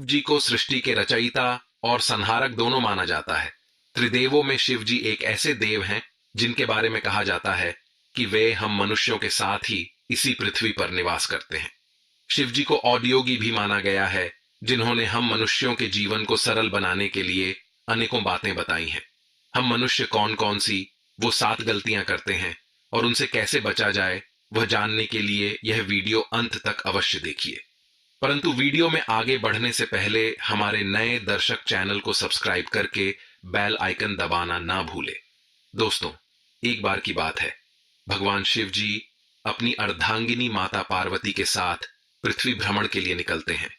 जी को सृष्टि के रचयिता और संहारक दोनों माना जाता है। त्रिदेवों में शिव जी एक ऐसे देव हैं जिनके बारे में कहा जाता है कि वे हम मनुष्यों के साथ ही इसी पृथ्वी पर निवास करते हैं। शिव जी को औद्योगी भी माना गया है, जिन्होंने हम मनुष्यों के जीवन को सरल बनाने के लिए अनेकों बातें बताई हैं। हम मनुष्य कौन कौन सी वो 7 गलतियां करते हैं और उनसे कैसे बचा जाए, वह जानने के लिए यह वीडियो अंत तक अवश्य देखिए। परंतु वीडियो में आगे बढ़ने से पहले हमारे नए दर्शक चैनल को सब्सक्राइब करके बेल आइकन दबाना ना भूले। दोस्तों, एक बार की बात है, भगवान शिव जी अपनी अर्धांगिनी माता पार्वती के साथ पृथ्वी भ्रमण के लिए निकलते हैं।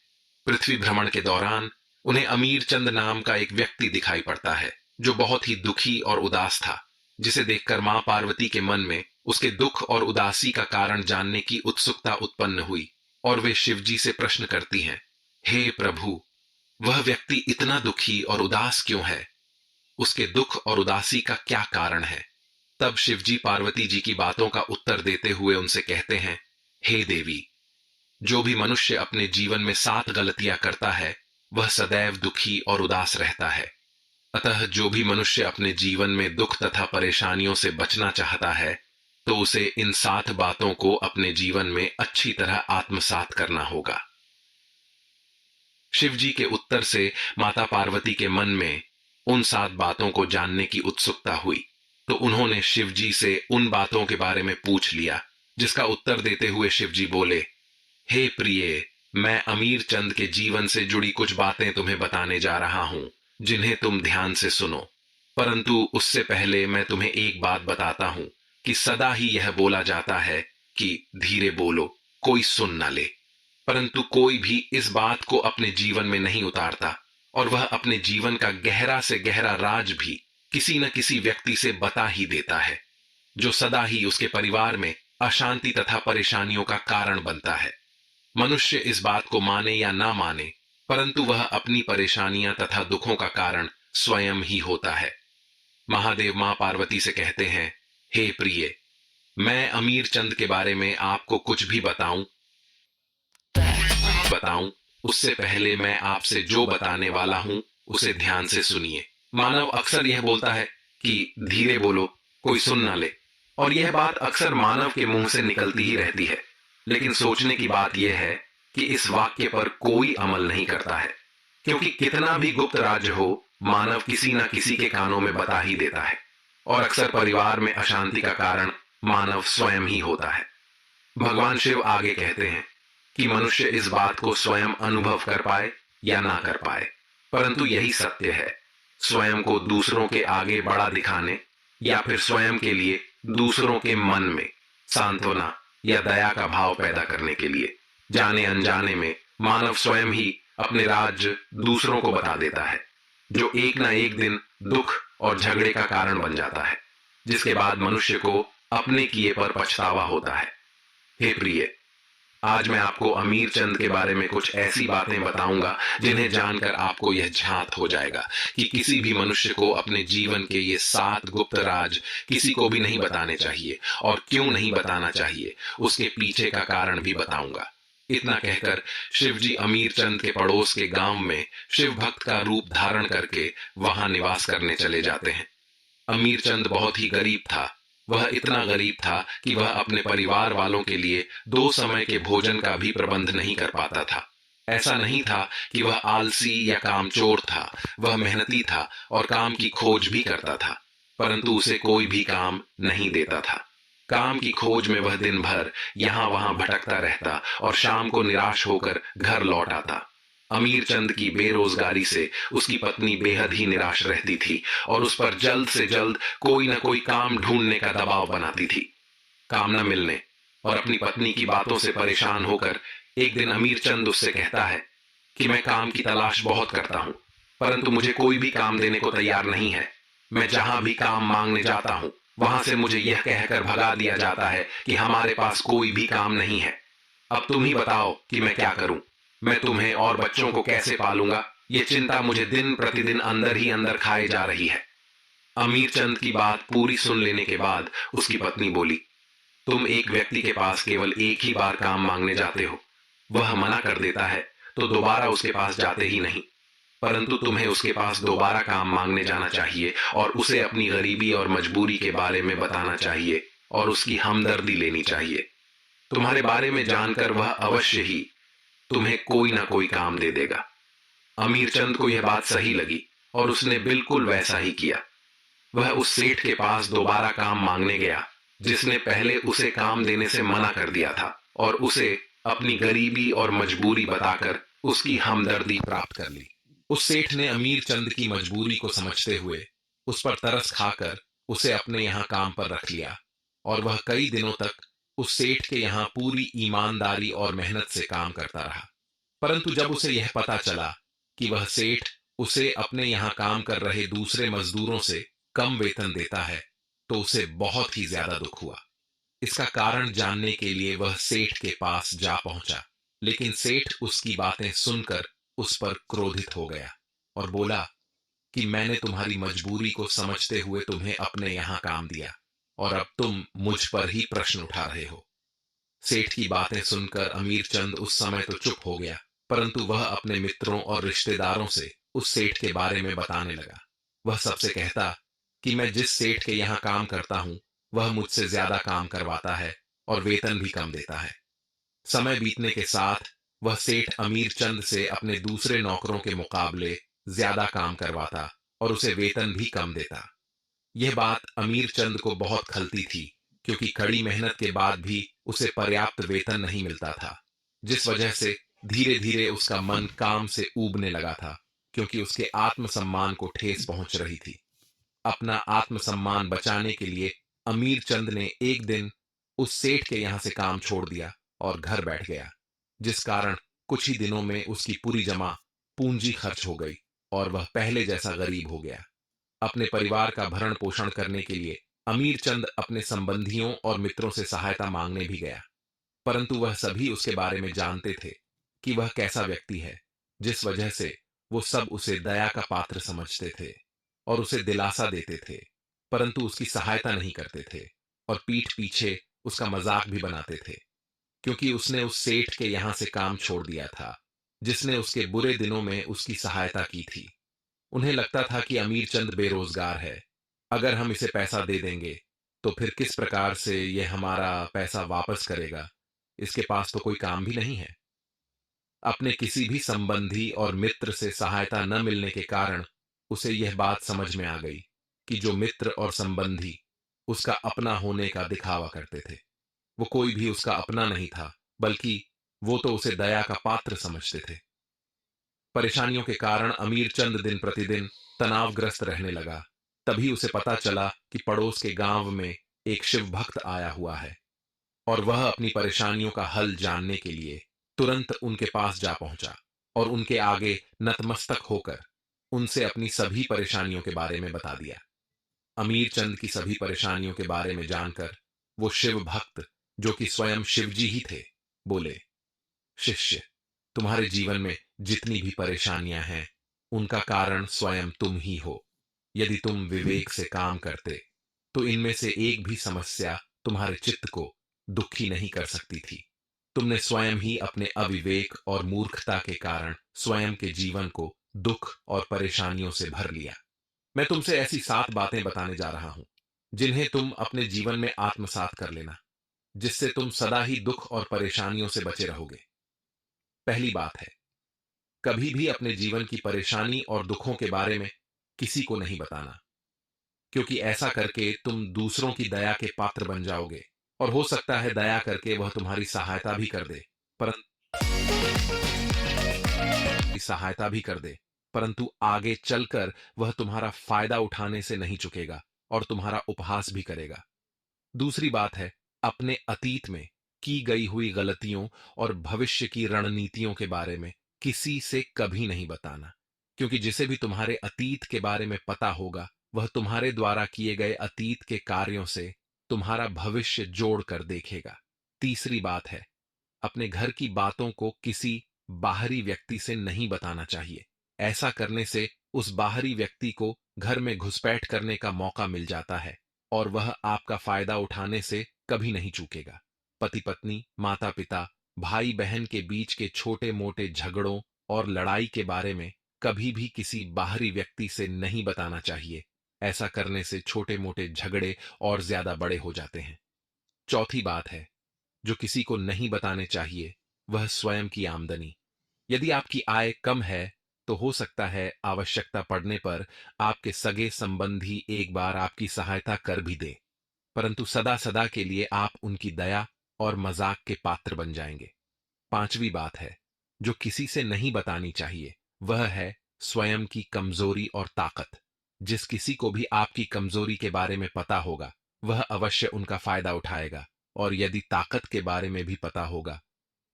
पृथ्वी भ्रमण के दौरान उन्हें अमीर चंद नाम का एक व्यक्ति दिखाई पड़ता है, जो बहुत ही दुखी और उदास था, जिसे देखकर मां पार्वती के मन में उसके दुख और उदासी का कारण जानने की उत्सुकता उत्पन्न हुई और वे शिव जी से प्रश्न करती हैं, हे प्रभु, वह व्यक्ति इतना दुखी और उदास क्यों है? उसके दुख और उदासी का क्या कारण है? तब शिव जी पार्वती जी की बातों का उत्तर देते हुए उनसे कहते हैं, हे देवी, जो भी मनुष्य अपने जीवन में 7 गलतियां करता है, वह सदैव दुखी और उदास रहता है। अतः जो भी मनुष्य अपने जीवन में दुख तथा परेशानियों से बचना चाहता है, तो उसे इन 7 बातों को अपने जीवन में अच्छी तरह आत्मसात करना होगा। शिव जी के उत्तर से माता पार्वती के मन में उन 7 बातों को जानने की उत्सुकता हुई, तो उन्होंने शिव जी से उन बातों के बारे में पूछ लिया, जिसका उत्तर देते हुए शिव जी बोले, हे प्रिय, मैं अमीर चंद के जीवन से जुड़ी कुछ बातें तुम्हें बताने जा रहा हूं, जिन्हें तुम ध्यान से सुनो। परंतु उससे पहले मैं तुम्हें एक बात बताता हूं कि सदा ही यह बोला जाता है कि धीरे बोलो, कोई सुन ना ले। परंतु कोई भी इस बात को अपने जीवन में नहीं उतारता और वह अपने जीवन का गहरा से गहरा राज भी किसी न किसी व्यक्ति से बता ही देता है, जो सदा ही उसके परिवार में अशांति तथा परेशानियों का कारण बनता है। मनुष्य इस बात को माने या ना माने, परंतु वह अपनी परेशानियां तथा दुखों का कारण स्वयं ही होता है। महादेव मां पार्वती से कहते हैं, हे प्रिय, मैं अमीर चंद के बारे में आपको कुछ भी बताऊं उससे पहले मैं आपसे जो बताने वाला हूं उसे ध्यान से सुनिए। मानव अक्सर यह बोलता है कि धीरे बोलो, कोई सुन ना ले, और यह बात अक्सर मानव के मुंह से निकलती ही रहती है। लेकिन सोचने की बात यह है कि इस वाक्य पर कोई अमल नहीं करता है, क्योंकि कितना भी गुप्त राज हो, मानव किसी न किसी के कानों में बता ही देता है, और अक्सर परिवार में अशांति का कारण मानव स्वयं ही होता है। भगवान शिव आगे कहते हैं कि मनुष्य इस बात को स्वयं अनुभव कर पाए या ना कर पाए, परंतु यही सत्य है। स्वयं को दूसरों के आगे बड़ा दिखाने या फिर स्वयं के लिए दूसरों के मन में सांत्वना या दया का भाव पैदा करने के लिए जाने अनजाने में मानव स्वयं ही अपने राज दूसरों को बता देता है, जो एक ना एक दिन दुख और झगड़े का कारण बन जाता है, जिसके बाद मनुष्य को अपने किए पर पछतावा होता है। हे प्रिय, आज मैं आपको अमीर चंद के बारे में कुछ ऐसी बातें बताऊंगा जिन्हें जानकर आपको यह झांत हो जाएगा कि किसी भी मनुष्य को अपने जीवन के ये 7 गुप्त राज किसी को भी नहीं बताने चाहिए, और क्यों नहीं बताना चाहिए उसके पीछे का कारण भी बताऊंगा। इतना कहकर शिव जी अमीर चंद के पड़ोस के गांव में शिव भक्त का रूप धारण करके वहां निवास करने चले जाते हैं। अमीर चंद बहुत ही गरीब था। वह इतना गरीब था कि वह अपने परिवार वालों के लिए 2 समय के भोजन का भी प्रबंध नहीं कर पाता था। ऐसा नहीं था कि वह आलसी या कामचोर था, वह मेहनती था और काम की खोज भी करता था, परंतु उसे कोई भी काम नहीं देता था। काम की खोज में वह दिन भर यहां वहां भटकता रहता और शाम को निराश होकर घर लौट आता। अमीर चंद की बेरोजगारी से उसकी पत्नी बेहद ही निराश रहती थी और उस पर जल्द से जल्द कोई न कोई काम ढूंढने का दबाव बनाती थी। काम न मिलने और अपनी पत्नी की बातों से परेशान होकर एक दिन अमीर चंद उससे कहता है कि मैं काम की तलाश बहुत करता हूं, परंतु मुझे कोई भी काम देने को तैयार नहीं है। मैं जहां भी काम मांगने जाता हूं, वहां से मुझे यह कहकर भगा दिया जाता है कि हमारे पास कोई भी काम नहीं है। अब तुम ही बताओ कि मैं क्या करूं। मैं तुम्हें और बच्चों को कैसे पालूंगा, ये चिंता मुझे दिन प्रतिदिन अंदर ही अंदर खाए जा रही है। अमीर चंद की बात पूरी सुन लेने के बाद उसकी पत्नी बोली, तुम एक व्यक्ति के पास केवल एक ही बार काम मांगने जाते हो, वह मना कर देता है तो दोबारा उसके पास जाते ही नहीं, परंतु तुम्हें उसके पास दोबारा काम मांगने जाना चाहिए और उसे अपनी गरीबी और मजबूरी के बारे में बताना चाहिए और उसकी हमदर्दी लेनी चाहिए। तुम्हारे बारे में जानकर वह अवश्य ही तुम्हें कोई ना कोई काम दे देगा। अमीर चंद को यह बात सही लगी और उसने बिल्कुल वैसा ही किया। वह उस सेठ के पास दोबारा काम मांगने गया जिसने पहले उसे काम देने से मना कर दिया था और उसे अपनी गरीबी और मजबूरी बताकर उसकी हमदर्दी प्राप्त कर ली। उस सेठ ने अमीर चंद की मजबूरी को समझते हुए उस पर तरस खाकर उसे अपने यहाँ काम पर रख लिया और वह कई दिनों तक उस सेठ के यहाँ पूरी ईमानदारी और मेहनत से काम करता रहा। परंतु जब उसे यह पता चला कि वह सेठ उसे अपने यहाँ काम कर रहे दूसरे मजदूरों से कम वेतन देता है, तो उसे बहुत ही ज्यादा दुख हुआ। इसका कारण जानने के लिए वह सेठ के पास जा पहुंचा, लेकिन सेठ उसकी बातें सुनकर उस पर क्रोधित हो गया और बोला कि मैंने तुम्हारी मजबूरी को समझते हुए तुम्हें अपने यहाँ काम दिया और अब तुम मुझ पर ही प्रश्न उठा रहे हो। सेठ की बातें सुनकर अमीर चंद उस समय तो चुप हो गया, परंतु वह अपने मित्रों और रिश्तेदारों से उस सेठ के बारे में बताने लगा। वह सबसे कहता कि मैं जिस सेठ के यहाँ काम करता हूँ वह मुझसे ज्यादा काम करवाता है और वेतन भी कम देता है। समय बीतने के साथ वह सेठ अमीर चंद से अपने दूसरे नौकरों के मुकाबले ज्यादा काम करवाता और उसे वेतन भी कम देता। यह बात अमीर चंद को बहुत खलती थी, क्योंकि कड़ी मेहनत के बाद भी उसे पर्याप्त वेतन नहीं मिलता था, जिस वजह से धीरे धीरे उसका मन काम से ऊबने लगा था, क्योंकि उसके आत्मसम्मान को ठेस पहुंच रही थी। अपना आत्मसम्मान बचाने के लिए अमीर चंद ने एक दिन उस सेठ के यहां से काम छोड़ दिया और घर बैठ गया, जिस कारण कुछ ही दिनों में उसकी पूरी जमा पूंजी खर्च हो गई और वह पहले जैसा गरीब हो गया। अपने परिवार का भरण पोषण करने के लिए अमीर चंद अपने संबंधियों और मित्रों से सहायता मांगने भी गया, परंतु वह सभी उसके बारे में जानते थे कि वह कैसा व्यक्ति है, जिस वजह से वो सब उसे दया का पात्र समझते थे और उसे दिलासा देते थे, परंतु उसकी सहायता नहीं करते थे और पीठ पीछे उसका मजाक भी बनाते थे, क्योंकि उसने उस सेठ के यहां से काम छोड़ दिया था जिसने उसके बुरे दिनों में उसकी सहायता की थी। उन्हें लगता था कि अमीर चंद बेरोजगार है, अगर हम इसे पैसा दे देंगे तो फिर किस प्रकार से यह हमारा पैसा वापस करेगा, इसके पास तो कोई काम भी नहीं है। अपने किसी भी संबंधी और मित्र से सहायता न मिलने के कारण उसे यह बात समझ में आ गई कि जो मित्र और संबंधी उसका अपना होने का दिखावा करते थे, वो कोई भी उसका अपना नहीं था, बल्कि वो तो उसे दया का पात्र समझते थे। परेशानियों के कारण अमीर चंद दिन प्रतिदिन तनावग्रस्त रहने लगा। तभी उसे पता चला कि पड़ोस के गांव में एक शिव भक्त आया हुआ है और वह अपनी परेशानियों का हल जानने के लिए तुरंत उनके पास जा पहुंचा और उनके आगे नतमस्तक होकर उनसे अपनी सभी परेशानियों के बारे में बता दिया। अमीर चंद की सभी परेशानियों के बारे में जानकर वो शिव भक्त, जो कि स्वयं शिव जी ही थे, बोले, शिष्य, तुम्हारे जीवन में जितनी भी परेशानियां हैं उनका कारण स्वयं तुम ही हो। यदि तुम विवेक से काम करते तो इनमें से एक भी समस्या तुम्हारे चित्त को दुखी नहीं कर सकती थी। तुमने स्वयं ही अपने अविवेक और मूर्खता के कारण स्वयं के जीवन को दुख और परेशानियों से भर लिया। मैं तुमसे ऐसी 7 बातें बताने जा रहा हूं जिन्हें तुम अपने जीवन में आत्मसात कर लेना, जिससे तुम सदा ही दुख और परेशानियों से बचे रहोगे। पहली बात है, कभी भी अपने जीवन की परेशानी और दुखों के बारे में किसी को नहीं बताना, क्योंकि ऐसा करके तुम दूसरों की दया के पात्र बन जाओगे और हो सकता है दया करके वह तुम्हारी सहायता भी कर दे, परंतु आगे चलकर वह तुम्हारा फायदा उठाने से नहीं चुकेगा और तुम्हारा उपहास भी करेगा। दूसरी बात है, अपने अतीत में की गई हुई गलतियों और भविष्य की रणनीतियों के बारे में किसी से कभी नहीं बताना, क्योंकि जिसे भी तुम्हारे अतीत के बारे में पता होगा वह तुम्हारे द्वारा किए गए अतीत के कार्यों से तुम्हारा भविष्य जोड़कर देखेगा। तीसरी बात है, अपने घर की बातों को किसी बाहरी व्यक्ति से नहीं बताना चाहिए। ऐसा करने से उस बाहरी व्यक्ति को घर में घुसपैठ करने का मौका मिल जाता है और वह आपका फायदा उठाने से कभी नहीं चूकेगा। पति पत्नी, माता पिता भाई बहन के बीच के छोटे मोटे झगड़ों और लड़ाई के बारे में कभी भी किसी बाहरी व्यक्ति से नहीं बताना चाहिए। ऐसा करने से छोटे मोटे झगड़े और ज्यादा बड़े हो जाते हैं। चौथी बात है जो किसी को नहीं बताने चाहिए, वह स्वयं की आमदनी। यदि आपकी आय कम है तो हो सकता है आवश्यकता पड़ने पर आपके सगे संबंधी एक बार आपकी सहायता कर भी दे, परंतु सदा सदा के लिए आप उनकी दया और मजाक के पात्र बन जाएंगे। पांचवी बात है जो किसी से नहीं बतानी चाहिए, वह है स्वयं की कमजोरी और ताकत। जिस किसी को भी आपकी कमजोरी के बारे में पता होगा, वह अवश्य उनका फायदा उठाएगा, और यदि ताकत के बारे में भी पता होगा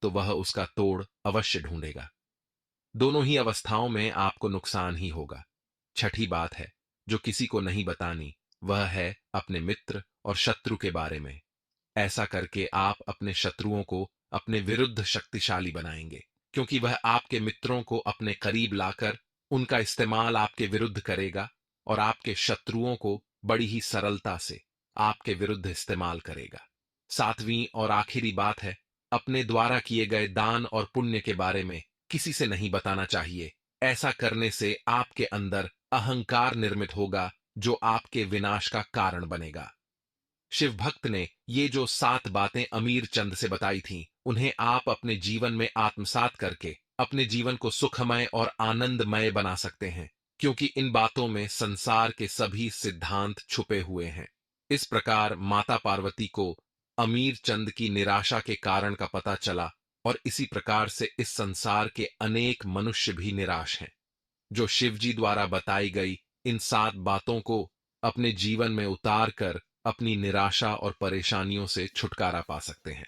तो वह उसका तोड़ अवश्य ढूंढेगा। दोनों ही अवस्थाओं में आपको नुकसान ही होगा। छठी बात है जो किसी को नहीं बतानी, वह है अपने मित्र और शत्रु के बारे में। ऐसा करके आप अपने शत्रुओं को अपने विरुद्ध शक्तिशाली बनाएंगे, क्योंकि वह आपके मित्रों को अपने करीब लाकर उनका इस्तेमाल आपके विरुद्ध करेगा और आपके शत्रुओं को बड़ी ही सरलता से आपके विरुद्ध इस्तेमाल करेगा। सातवीं और आखिरी बात है अपने द्वारा किए गए दान और पुण्य के बारे में किसी से नहीं बताना चाहिए। ऐसा करने से आपके अंदर अहंकार निर्मित होगा जो आपके विनाश का कारण बनेगा। शिव भक्त ने ये जो 7 बातें अमीर चंद से बताई थीं, उन्हें आप अपने जीवन में आत्मसात करके अपने जीवन को सुखमय और आनंदमय बना सकते हैं, क्योंकि इन बातों में संसार के सभी सिद्धांत छुपे हुए हैं। इस प्रकार माता पार्वती को अमीर चंद की निराशा के कारण का पता चला, और इसी प्रकार से इस संसार के अनेक मनुष्य भी निराश हैं, जो शिवजी द्वारा बताई गई इन 7 बातों को अपने जीवन में उतार कर अपनी निराशा और परेशानियों से छुटकारा पा सकते हैं।